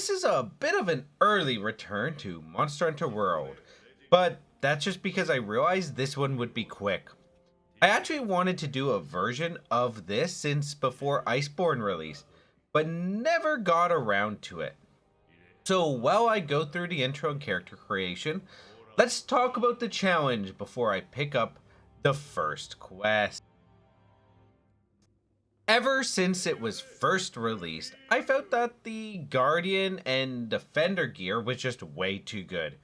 this is a bit of an early return to Monster Hunter World, but that's just because I realized this one would be quick. I actually wanted to do a version of this since before Iceborne release, but never got around to it. So while I go through the intro and character creation, let's talk about the challenge before I pick up the first quest. Ever since it was first released, I felt that the Guardian and Defender gear was just way too good.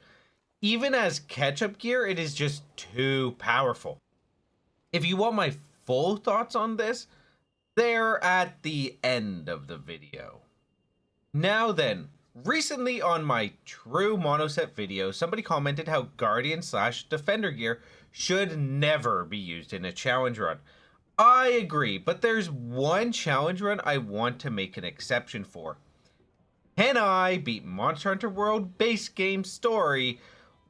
Even as catch-up gear, it is just too powerful. If you want my full thoughts on this, they're at the end of the video. Now then, recently on my true monoset video, somebody commented how Guardian / Defender gear should never be used in a challenge run. I agree, but there's one challenge run I want to make an exception for. Can I beat Monster Hunter World base game story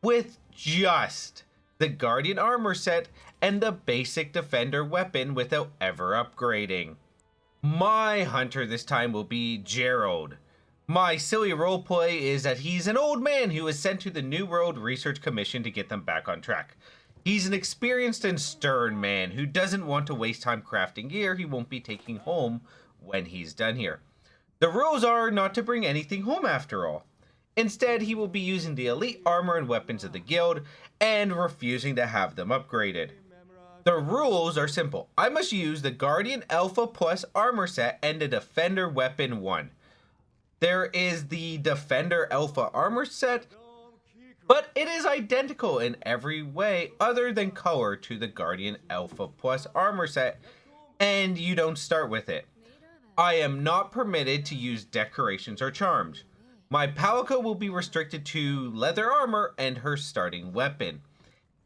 with just the Guardian armor set and the basic Defender weapon without ever upgrading? My hunter this time will be Gerald. My silly roleplay is that he's an old man who was sent to the New World Research Commission to get them back on track. He's an experienced and stern man who doesn't want to waste time crafting gear he won't be taking home when he's done here. The rules are not to bring anything home after all. Instead, he will be using the elite armor and weapons of the guild and refusing to have them upgraded. The rules are simple. I must use the Guardian Alpha Plus armor set and the Defender Weapon 1. There is the Defender Alpha armor set, but it is identical in every way other than color to the Guardian Alpha Plus armor set, and you don't start with it. I am not permitted to use decorations or charms. My Palico will be restricted to leather armor and her starting weapon.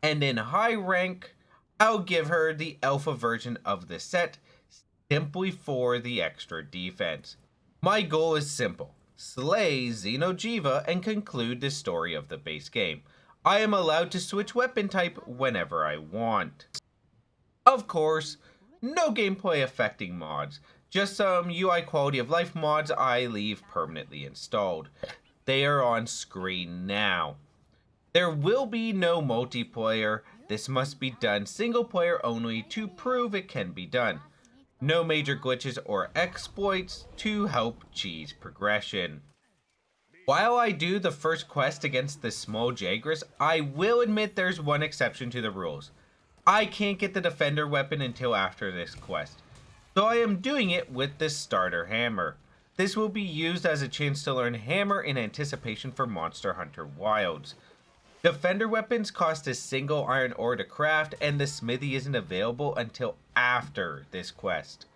And in high rank, I'll give her the alpha version of the set simply for the extra defense. My goal is simple. Slay Xeno'jiiva and conclude the story of the base game. I am allowed to switch weapon type whenever I want. Of course, no gameplay affecting mods, just some UI quality of life mods I leave permanently installed. They are on screen now. There will be no multiplayer. This must be done single player only to prove it can be done. No major glitches or exploits to help cheese progression. While I do the first quest against the small Jagras, I will admit there's one exception to the rules. I can't get the Defender weapon until after this quest, so I am doing it with the starter hammer. This will be used as a chance to learn hammer in anticipation for Monster Hunter Wilds. Defender weapons cost a single iron ore to craft, and the smithy isn't available until after this quest.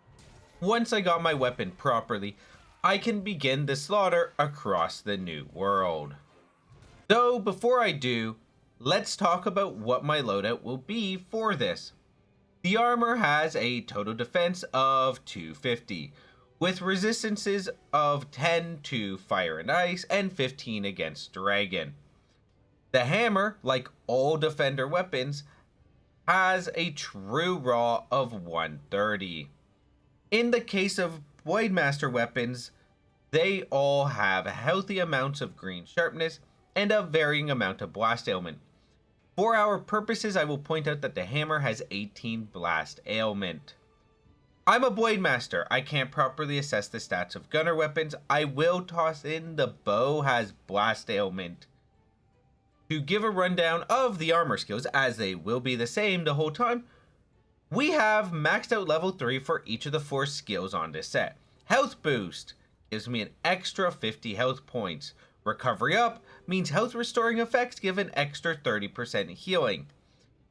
Once I got my weapon properly, I can begin the slaughter across the new world. Though before I do, let's talk about what my loadout will be for this. The armor has a total defense of 250, with resistances of 10 to fire and ice and 15 against dragon. The hammer, like all Defender weapons, has a true raw of 130. In the case of Blademaster weapons, they all have healthy amounts of green sharpness and a varying amount of blast ailment. For our purposes, I will point out that the hammer has 18 blast ailment. I'm a Blademaster. I can't properly assess the stats of gunner weapons. I will toss in the bow has blast ailment. To give a rundown of the armor skills, as they will be the same the whole time, we have maxed out level 3 for each of the 4 skills on this set. Health boost gives me an extra 50 health points. Recovery up means health restoring effects give an extra 30% healing.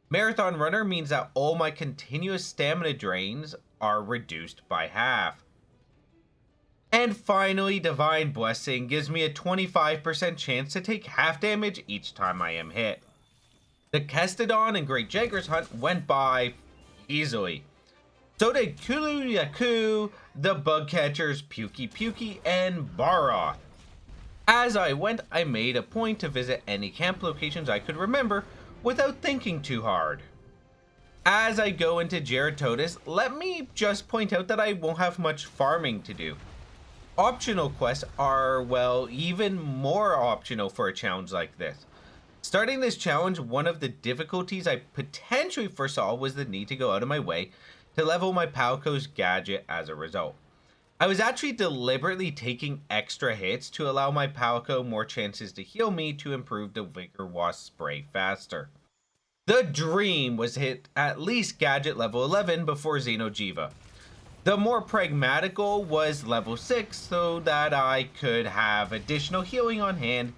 Marathon runner means that all my continuous stamina drains are reduced by half. And finally, Divine Blessing gives me a 25% chance to take half damage each time I am hit. The Kestodon and Great Jagras hunt went by easily. So did Kulu Yaku, the Bug Catchers Pukey Pukey, and Baroth. As I went, I made a point to visit any camp locations I could remember without thinking too hard. As I go into Geratotus, let me just point out that I won't have much farming to do. Optional quests are, well, even more optional for a challenge like this. Starting this challenge, one of the difficulties I potentially foresaw was the need to go out of my way to level my Palco's gadget as a result. I was actually deliberately taking extra hits to allow my Palco more chances to heal me to improve the Vigor Wasp spray faster. The dream was hit at least gadget level 11 before Xeno'jiiva. The more pragmatic goal was level 6 so that I could have additional healing on hand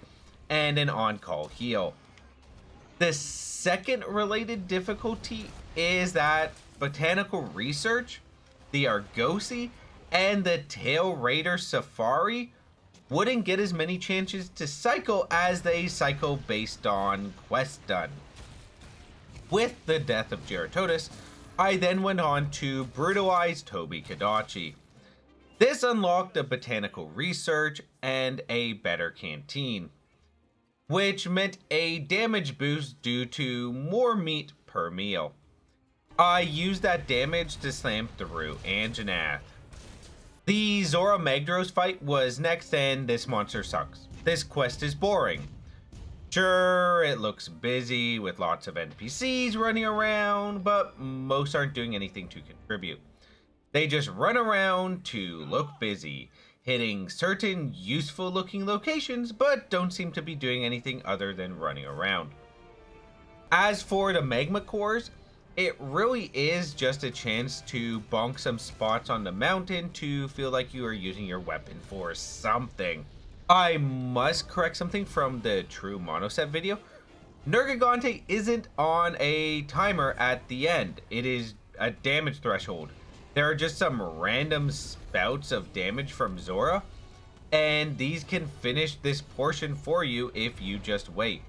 and an on-call heal. The second related difficulty is that botanical research, the Argosy, and the Tail Raider Safari wouldn't get as many chances to cycle as they cycle based on quests done. With the death of Geratotus, I then went on to brutalize Tobi Kadachi. This unlocked a botanical research and a better canteen, which meant a damage boost due to more meat per meal. I used that damage to slam through Anjanath. The Zora Magdaros fight was next, and this monster sucks. This quest is boring. Sure, it looks busy with lots of NPCs running around, but most aren't doing anything to contribute. They just run around to look busy, hitting certain useful looking locations, but don't seem to be doing anything other than running around. As for the magma cores, it really is just a chance to bonk some spots on the mountain to feel like you are using your weapon for something. I must correct something from the True Monoset video. Nergigante isn't on a timer at the end. It is a damage threshold. There are just some random spouts of damage from Zora, and these can finish this portion for you if you just wait.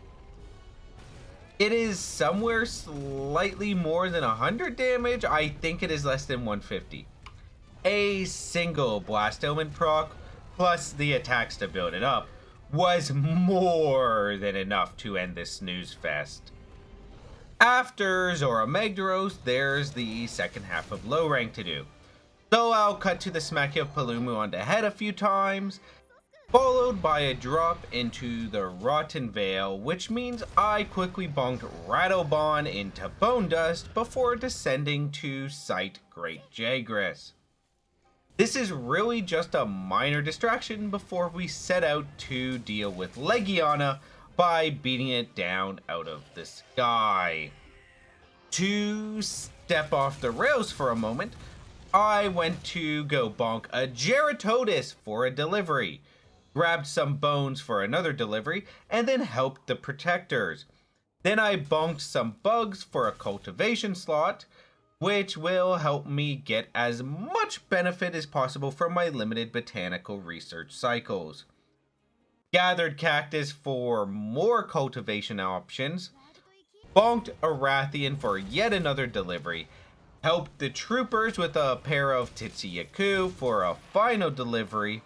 It is somewhere slightly more than 100 damage. I think it is less than 150. A single blast element proc plus the attacks to build it up was more than enough to end this snooze fest. After Zora Magdaros, there's the second half of low rank to do. So I'll cut to the smacking of Palumu on the head a few times, followed by a drop into the Rotten Vale, which means I quickly bonked Rattlebon into bone dust before descending to sight Great Jagras. This is really just a minor distraction before we set out to deal with Legiana by beating it down out of the sky. To step off the rails for a moment, I went to go bonk a Geratotus for a delivery, grabbed some bones for another delivery, and then helped the protectors. Then I bonked some bugs for a cultivation slot, which will help me get as much benefit as possible from my limited botanical research cycles. Gathered cactus for more cultivation options, bonked a Rathian for yet another delivery, helped the troopers with a pair of Titsi-Yaku for a final delivery.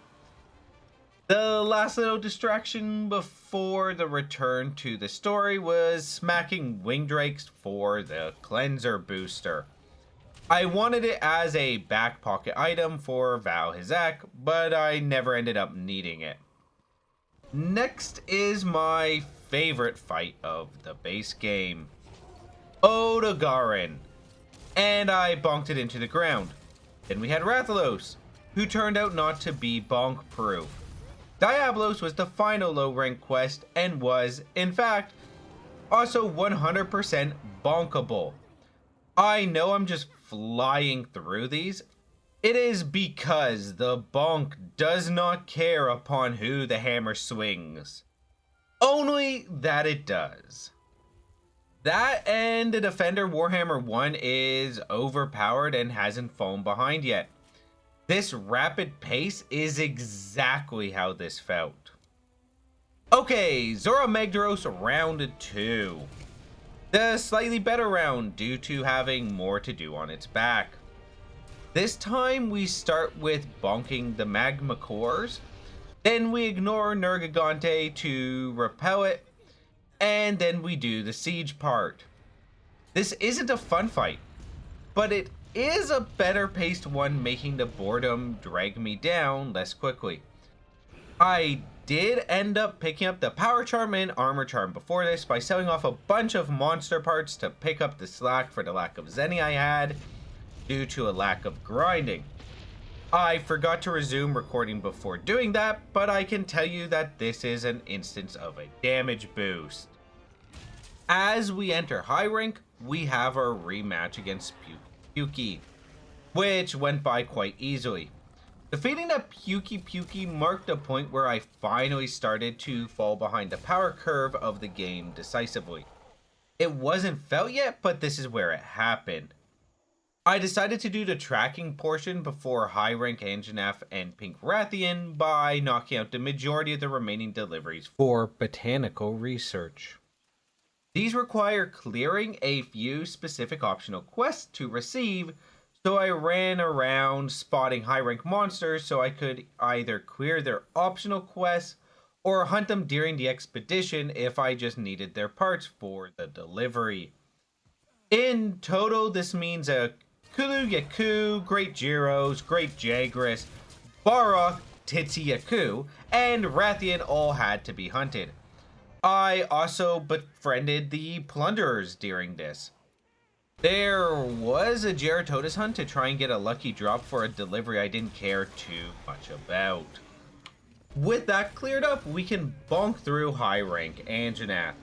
The last little distraction before the return to the story was smacking Wingdrakes for the cleanser booster. I wanted it as a back pocket item for Val Hizak, but I never ended up needing it. Next is my favorite fight of the base game, Odogaron, and I bonked it into the ground. Then we had Rathalos, who turned out not to be bonk proof. Diablos was the final low rank quest and was, in fact, also 100% bonkable. I know I'm just flying through these. It is because the bonk does not care upon who the hammer swings. Only that it does. That and the Defender Warhammer 1 is overpowered and hasn't fallen behind yet. This rapid pace is exactly how this felt. Okay, Zora Magdaros round 2. The slightly better round due to having more to do on its back. This time we start with bonking the magma cores, then we ignore Nergigante to repel it, and then we do the siege part. This isn't a fun fight, but it is a better paced one, making the boredom drag me down less quickly. I did end up picking up the power charm and armor charm before this by selling off a bunch of monster parts to pick up the slack for the lack of zenny I had due to a lack of grinding. I forgot to resume recording before doing that, but I can tell you that this is an instance of a damage boost. As we enter high rank, we have our rematch against Pukey, which went by quite easily. Defeating that Pukey marked a point where I finally started to fall behind the power curve of the game decisively. It wasn't felt yet, but this is where it happened. I decided to do the tracking portion before high rank Anjanath and Pink Rathian by knocking out the majority of the remaining deliveries for botanical research. These require clearing a few specific optional quests to receive, so I ran around spotting high rank monsters so I could either clear their optional quests or hunt them during the expedition if I just needed their parts for the delivery. In total, this means a Kulu Yaku, Great Gyros, Great Jagras, Barok, Titsi Yaku, and Rathian all had to be hunted. I also befriended the Plunderers during this. There was a Geratotus hunt to try and get a lucky drop for a delivery I didn't care too much about. With that cleared up, we can bonk through high rank Anjanath.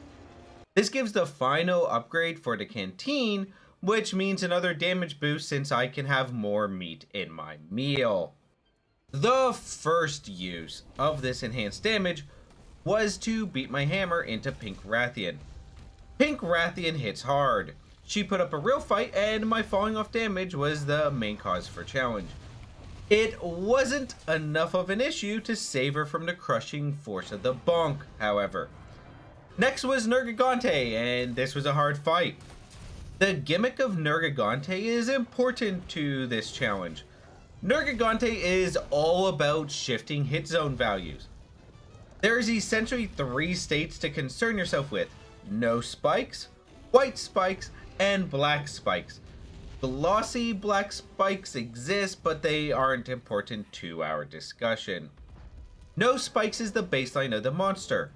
This gives the final upgrade for the canteen, which means another damage boost since I can have more meat in my meal. The first use of this enhanced damage was to beat my hammer into Pink Rathian. Pink Rathian hits hard. She put up a real fight, and my falling off damage was the main cause for challenge. It wasn't enough of an issue to save her from the crushing force of the bonk, however. Next was Nergigante, and this was a hard fight. The gimmick of Nergigante is important to this challenge. Nergigante is all about shifting hit zone values. There's essentially 3 states to concern yourself with: no spikes, white spikes, and black spikes. Glossy black spikes exist, but they aren't important to our discussion. No spikes is the baseline of the monster.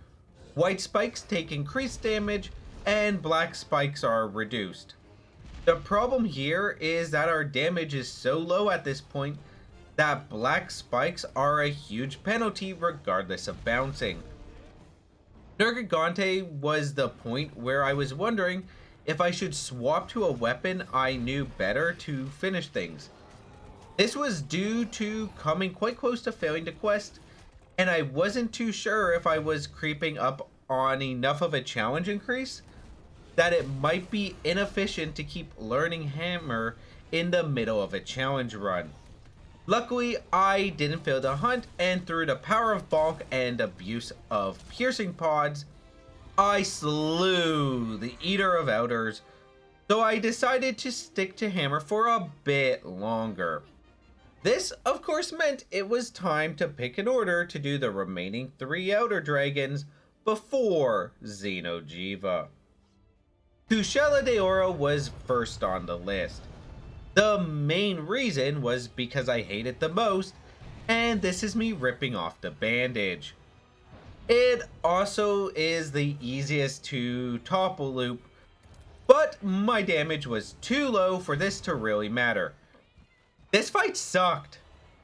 White spikes take increased damage, and black spikes are reduced. The problem here is that our damage is so low at this point that black spikes are a huge penalty regardless of bouncing. Nergigante was the point where I was wondering if I should swap to a weapon I knew better to finish things. This was due to coming quite close to failing the quest, and I wasn't too sure if I was creeping up on enough of a challenge increase that it might be inefficient to keep learning hammer in the middle of a challenge run. Luckily, I didn't fail the hunt, and through the power of bonk and abuse of piercing pods, I slew the Eater of Elders, so I decided to stick to hammer for a bit longer. This, of course, meant it was time to pick an order to do the remaining 3 Elder Dragons before Xeno'jiiva. Kushala Daora was first on the list. The main reason was because I hate it the most, and this is me ripping off the bandage. It also is the easiest to topple loop, but my damage was too low for this to really matter. This fight sucked.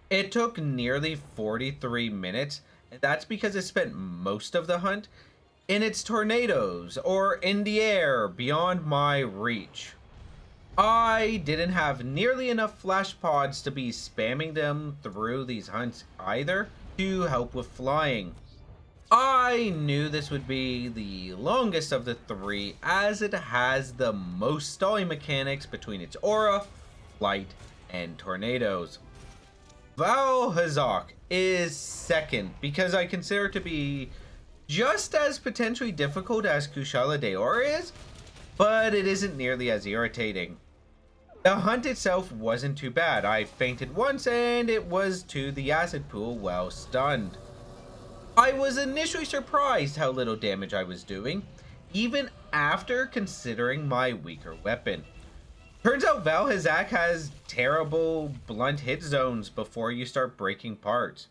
It took nearly 43 minutes, and that's because it spent most of the hunt in its tornadoes or in the air beyond my reach. I didn't have nearly enough flash pods to be spamming them through these hunts either to help with flying. I knew this would be the longest of the 3 as it has the most stalling mechanics between its aura, flight, and tornadoes. Valhazak is second because I consider it to be just as potentially difficult as Kushala Daora is, but it isn't nearly as irritating. The hunt itself wasn't too bad. I fainted once and it was to the acid pool while stunned. I was initially surprised how little damage I was doing, even after considering my weaker weapon. Turns out Valhazak has terrible blunt hit zones before you start breaking parts.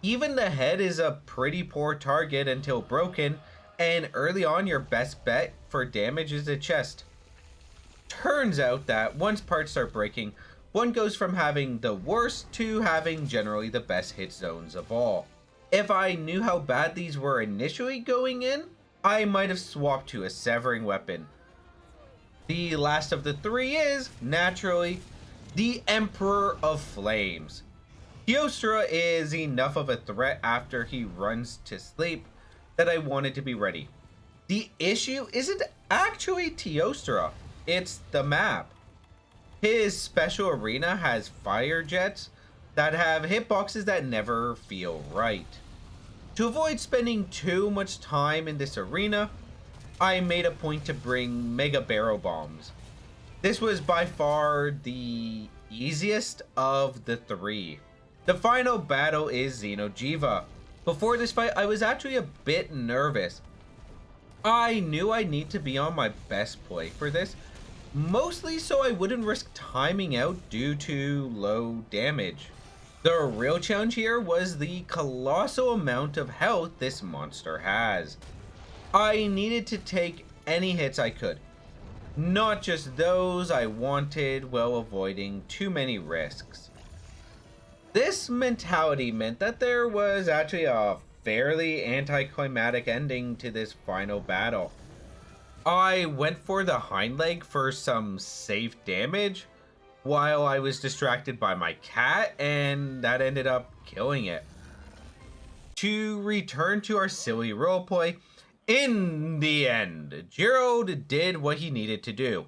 Even the head is a pretty poor target until broken, and early on your best bet for damage is the chest. Turns out that once parts start breaking, one goes from having the worst to having generally the best hit zones of all. If I knew how bad these were initially going in, I might have swapped to a severing weapon. The last of the three is, naturally, the Emperor of Flames. Teostra is enough of a threat after he runs to sleep that I wanted to be ready. The issue isn't actually Teostra, it's the map. His special arena has fire jets that have hitboxes that never feel right. To avoid spending too much time in this arena, I made a point to bring Mega Barrel Bombs. This was by far the easiest of the three. The final battle is Xeno'jiiva. Before this fight, I was actually a bit nervous. I knew I'd need to be on my best play for this, mostly so I wouldn't risk timing out due to low damage. The real challenge here was the colossal amount of health this monster has. I needed to take any hits I could, not just those I wanted, while avoiding too many risks. This mentality meant that there was actually a fairly anticlimactic ending to this final battle. I went for the hind leg for some safe damage while I was distracted by my cat, and that ended up killing it. To return to our silly roleplay, in the end, Gerald did what he needed to do.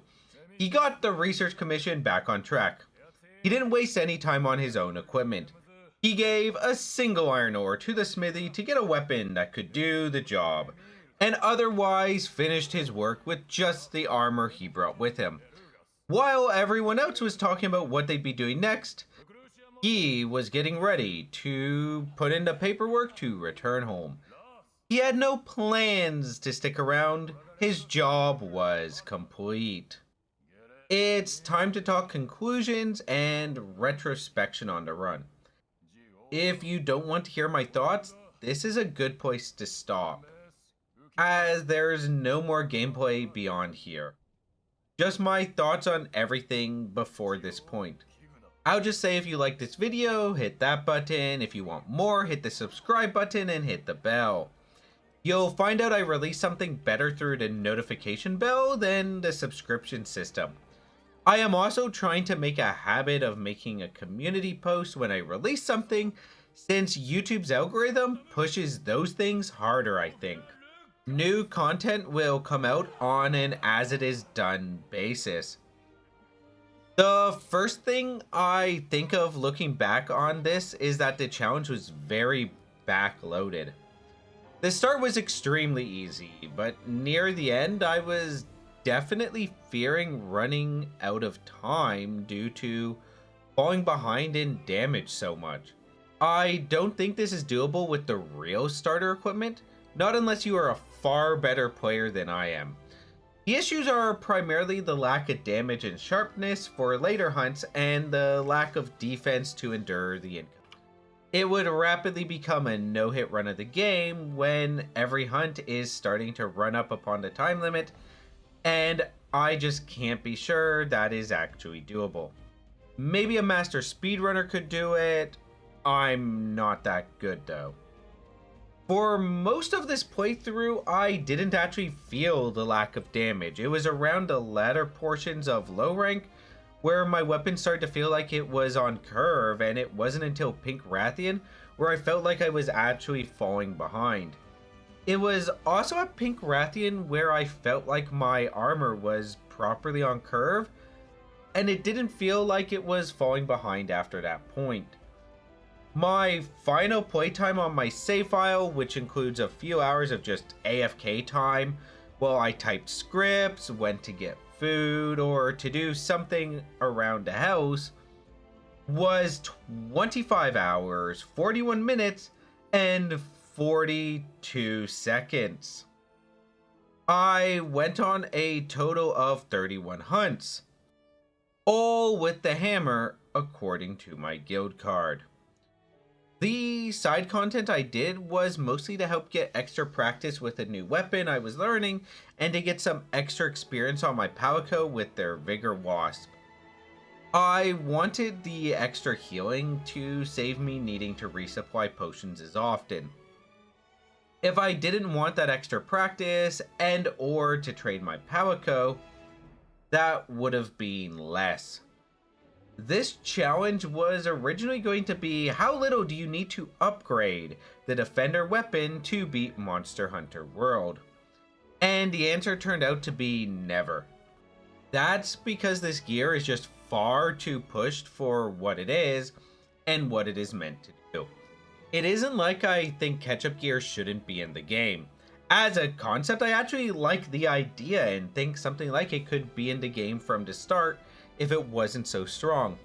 He got the research commission back on track. He didn't waste any time on his own equipment. He gave a single iron ore to the smithy to get a weapon that could do the job, and otherwise finished his work with just the armor he brought with him. While everyone else was talking about what they'd be doing next, he was getting ready to put in the paperwork to return home. He had no plans to stick around. His job was complete. It's time to talk conclusions and retrospection on the run. If you don't want to hear my thoughts, this is a good place to stop, as there's no more gameplay beyond here. Just my thoughts on everything before this point. I'll just say if you like this video, hit that button. If you want more, hit the subscribe button and hit the bell. You'll find out I release something better through the notification bell than the subscription system. I am also trying to make a habit of making a community post when I release something, since YouTube's algorithm pushes those things harder, I think. New content will come out on an as it is done basis. The first thing I think of looking back on this is that the challenge was very backloaded. The start was extremely easy, but near the end I was definitely fearing running out of time due to falling behind in damage so much. I don't think this is doable with the real starter equipment, not unless you are a far better player than I am. The issues are primarily the lack of damage and sharpness for later hunts and the lack of defense to endure the income. It would rapidly become a no-hit run of the game when every hunt is starting to run up upon the time limit, and I just can't be sure that is actually doable. Maybe a master speedrunner could do it. I'm not that good though. For most of this playthrough, I didn't actually feel the lack of damage. It was around the latter portions of low rank where my weapon started to feel like it was on curve, and it wasn't until Pink Rathian where I felt like I was actually falling behind. It was also at Pink Rathian where I felt like my armor was properly on curve, and it didn't feel like it was falling behind after that point. My final playtime on my save file, which includes a few hours of just AFK time while I typed scripts, went to get food, or to do something around the house, was 25 hours, 41 minutes, and 42 seconds. I went on a total of 31 hunts. all with the hammer according to my guild card. The side content I did was mostly to help get extra practice with a new weapon I was learning and to get some extra experience on my Palico with their Vigor Wasp. I wanted the extra healing to save me needing to resupply potions as often. If I didn't want that extra practice and or to trade my Palico, that would have been less. This challenge was originally going to be how little do you need to upgrade the Defender weapon to beat Monster Hunter World? And the answer turned out to be never. That's because this gear is just far too pushed for what it is and what it is meant to do. It isn't like I think ketchup gear shouldn't be in the game. As a concept, I actually like the idea and think something like it could be in the game from the start if it wasn't so strong.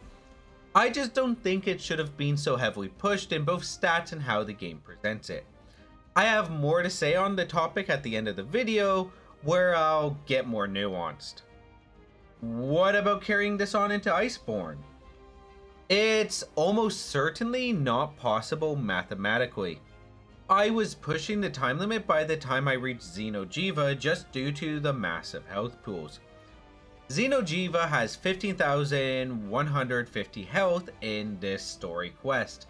I just don't think it should have been so heavily pushed in both stats and how the game presents it. I have more to say on the topic at the end of the video, where I'll get more nuanced. What about carrying this on into Iceborne? It's almost certainly not possible mathematically. I was pushing the time limit by the time I reached Xeno'jiiva just due to the massive health pools. Xeno'jiiva has 15,150 health in this story quest.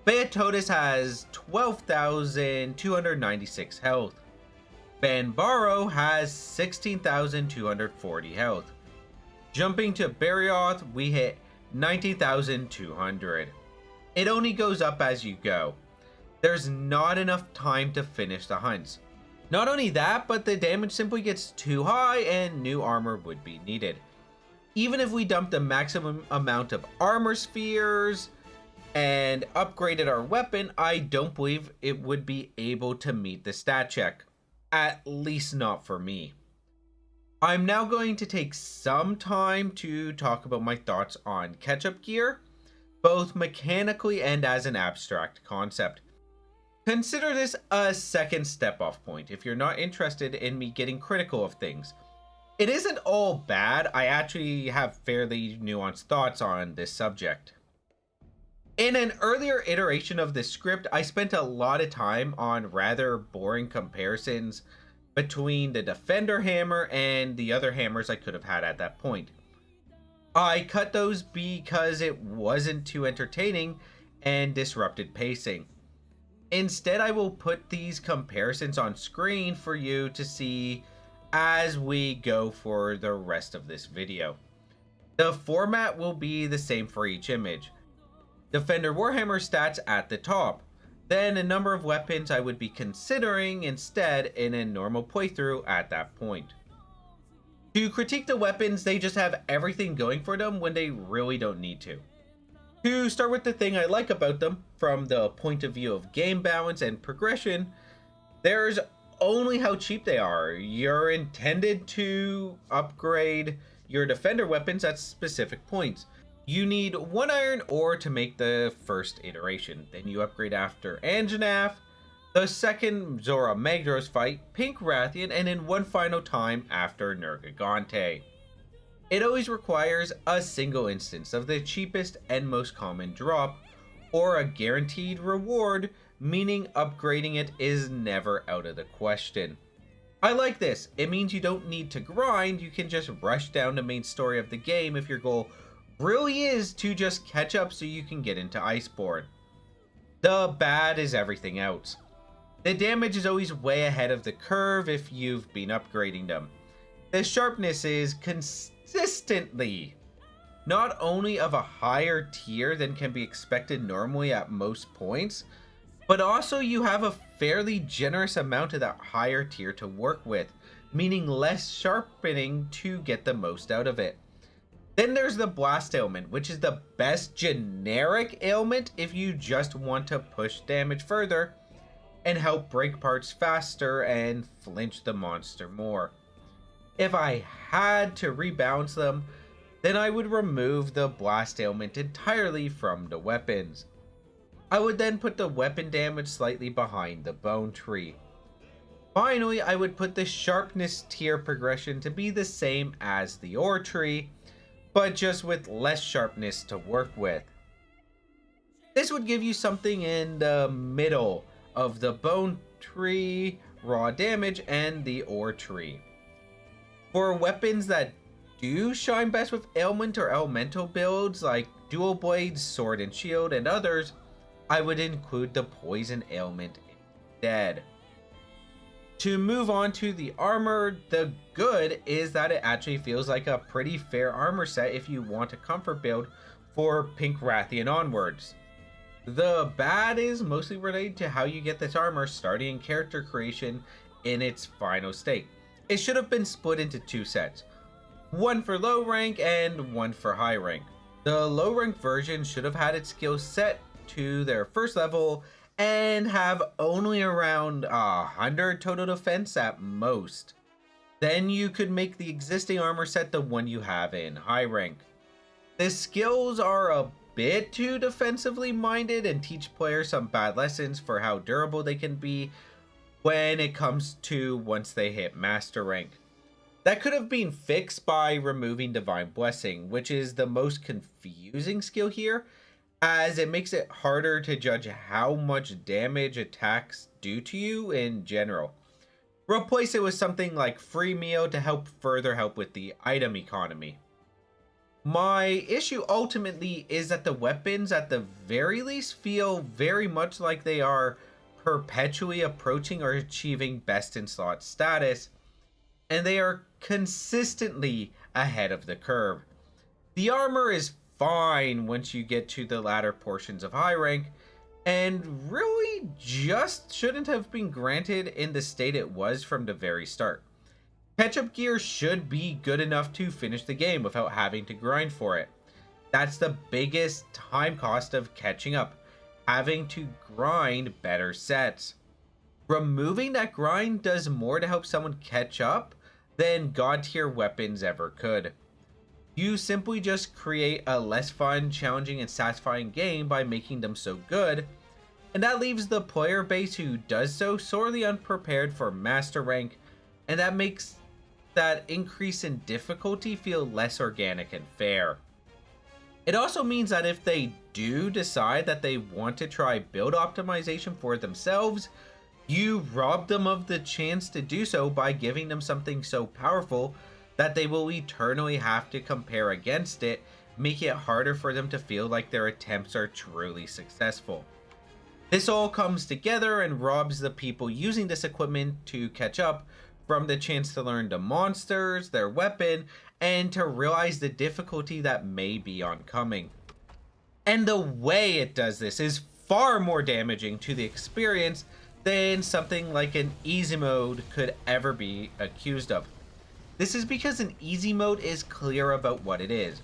Beatotis has 12,296 health. Banbaro has 16,240 health. Jumping to Barioth, we hit 19,200. It only goes up as you go. There's not enough time to finish the hunts. Not only that, but the damage simply gets too high and new armor would be needed. Even if we dumped the maximum amount of armor spheres and upgraded our weapon, I don't believe it would be able to meet the stat check. At least not for me. I'm now going to take some time to talk about my thoughts on ketchup gear, both mechanically and as an abstract concept. Consider this a second step-off point if you're not interested in me getting critical of things. It isn't all bad, I actually have fairly nuanced thoughts on this subject. In an earlier iteration of this script, I spent a lot of time on rather boring comparisons between the Defender hammer and the other hammers I could have had at that point. I cut those because it wasn't too entertaining and disrupted pacing. Instead, I will put these comparisons on screen for you to see as we go for the rest of this video. The format will be the same for each image. Defender Warhammer stats at the top, then a number of weapons I would be considering instead in a normal playthrough at that point. To critique the weapons, they just have everything going for them when they really don't need to. To start with the thing I like about them, from the point of view of game balance and progression, there's only how cheap they are. You're intended to upgrade your defender weapons at specific points. You need 1 iron ore to make the first iteration, then you upgrade after Anjanath, the second Zora Magdaros fight, Pink Rathian, and then one final time after Nergigante. It always requires a single instance of the cheapest and most common drop, or a guaranteed reward, meaning upgrading it is never out of the question. I like this. It means you don't need to grind, you can just rush down the main story of the game if your goal really is to just catch up so you can get into Iceborne. The bad is everything else. The damage is always way ahead of the curve if you've been upgrading them. The sharpness is consistently not only of a higher tier than can be expected normally at most points, but also you have a fairly generous amount of that higher tier to work with, meaning less sharpening to get the most out of it. Then there's the blast ailment, which is the best generic ailment if you just want to push damage further and help break parts faster and flinch the monster more. If I had to rebalance them, then I would remove the blast ailment entirely from the weapons. I would then put the weapon damage slightly behind the bone tree. Finally, I would put the sharpness tier progression to be the same as the ore tree, but just with less sharpness to work with. This would give you something in the middle of the bone tree, raw damage, and the ore tree. For weapons that do shine best with ailment or elemental builds like dual blades, sword and shield, and others, I would include the poison ailment instead. To move on to the armor, the good is that it actually feels like a pretty fair armor set if you want a comfort build for Pink Rathian onwards. The bad is mostly related to how you get this armor starting in character creation in its final state. It should have been split into two sets, one for low rank and one for high rank. The low rank version should have had its skills set to their first level and have only around 100 total defense at most. Then you could make the existing armor set the one you have in high rank. The skills are a bit too defensively minded and teach players some bad lessons for how durable they can be when it comes to once they hit master rank. That could have been fixed by removing Divine Blessing, which is the most confusing skill here, as it makes it harder to judge how much damage attacks do to you in general. Replace it with something like Free Meal to further help with the item economy. My issue ultimately is that the weapons at the very least feel very much like they are perpetually approaching or achieving best in slot status, and they are consistently ahead of the curve. The armor is fine once you get to the latter portions of high rank, and really just shouldn't have been granted in the state it was from the very start. Catch-up gear should be good enough to finish the game without having to grind for it. That's the biggest time cost of catching up, having to grind better sets. Removing that grind does more to help someone catch up than god tier weapons ever could. You simply just create a less fun, challenging, and satisfying game by making them so good, and that leaves the player base who does so sorely unprepared for master rank, and that makes that increase in difficulty feel less organic and fair. It also means that if they do decide that they want to try build optimization for themselves, you rob them of the chance to do so by giving them something so powerful that they will eternally have to compare against it, making it harder for them to feel like their attempts are truly successful. This all comes together and robs the people using this equipment to catch up from the chance to learn the monsters, their weapon, and to realize the difficulty that may be oncoming. And the way it does this is far more damaging to the experience than something like an easy mode could ever be accused of. This is because an easy mode is clear about what it is.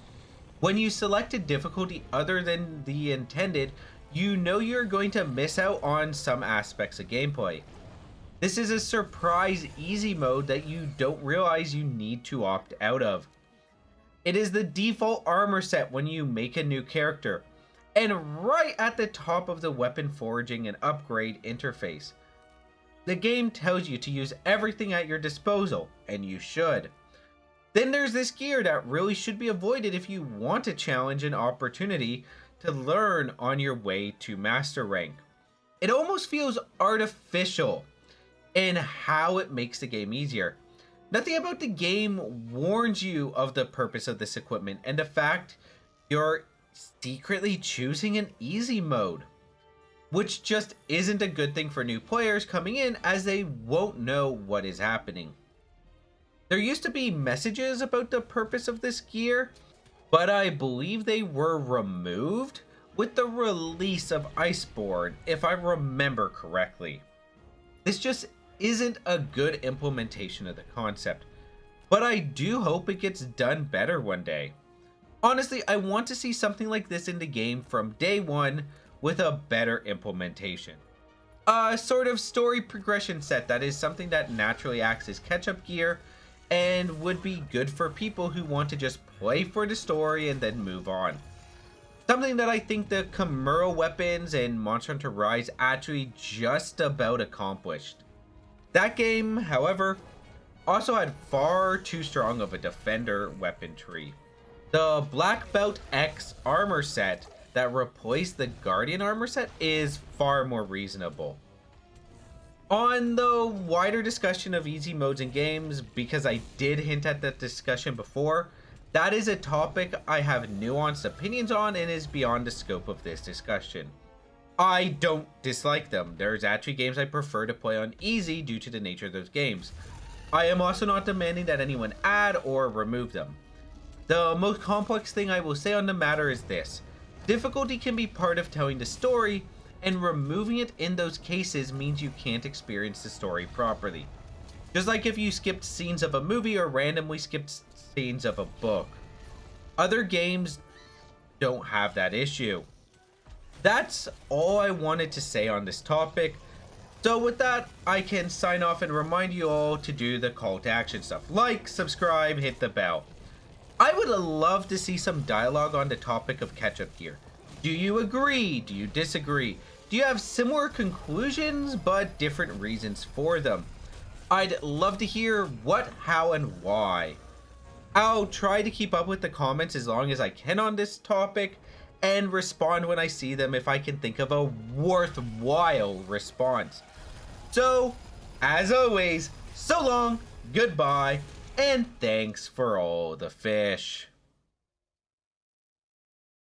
When you select a difficulty other than the intended, you know you're going to miss out on some aspects of gameplay. This is a surprise easy mode that you don't realize you need to opt out of. It is the default armor set when you make a new character, and right at the top of the weapon foraging and upgrade interface. The game tells you to use everything at your disposal, and you should. Then there's this gear that really should be avoided if you want a challenge and opportunity to learn on your way to master rank. It almost feels artificial in how it makes the game easier. Nothing about the game warns you of the purpose of this equipment and the fact you're secretly choosing an easy mode, which just isn't a good thing for new players coming in as they won't know what is happening. There used to be messages about the purpose of this gear, but I believe they were removed with the release of Iceborne, if I remember correctly. This just isn't a good implementation of the concept, but I do hope it gets done better one day. Honestly, I want to see something like this in the game from day one with a better implementation. A sort of story progression set that is something that naturally acts as catch-up gear and would be good for people who want to just play for the story and then move on. Something that I think the Chimera weapons in Monster Hunter Rise actually just about accomplished. That game, however, also had far too strong of a defender weapon tree. The Black Belt X armor set that replaced the Guardian armor set is far more reasonable. On the wider discussion of easy modes in games, because I did hint at that discussion before, that is a topic I have nuanced opinions on and is beyond the scope of this discussion. I don't dislike them. There's actually games I prefer to play on easy due to the nature of those games. I am also not demanding that anyone add or remove them. The most complex thing I will say on the matter is this: difficulty can be part of telling the story, and removing it in those cases means you can't experience the story properly. Just like if you skipped scenes of a movie or randomly skipped scenes of a book. Other games don't have that issue. That's all I wanted to say on this topic. So with that, I can sign off and remind you all to do the call to action stuff. Like, subscribe, hit the bell. I would love to see some dialogue on the topic of catch-up gear. Do you agree? Do you disagree? Do you have similar conclusions but different reasons for them? I'd love to hear what, how, and why. I'll try to keep up with the comments as long as I can on this topic and respond when I see them if I can think of a worthwhile response. So, as always, so long, goodbye, and thanks for all the fish.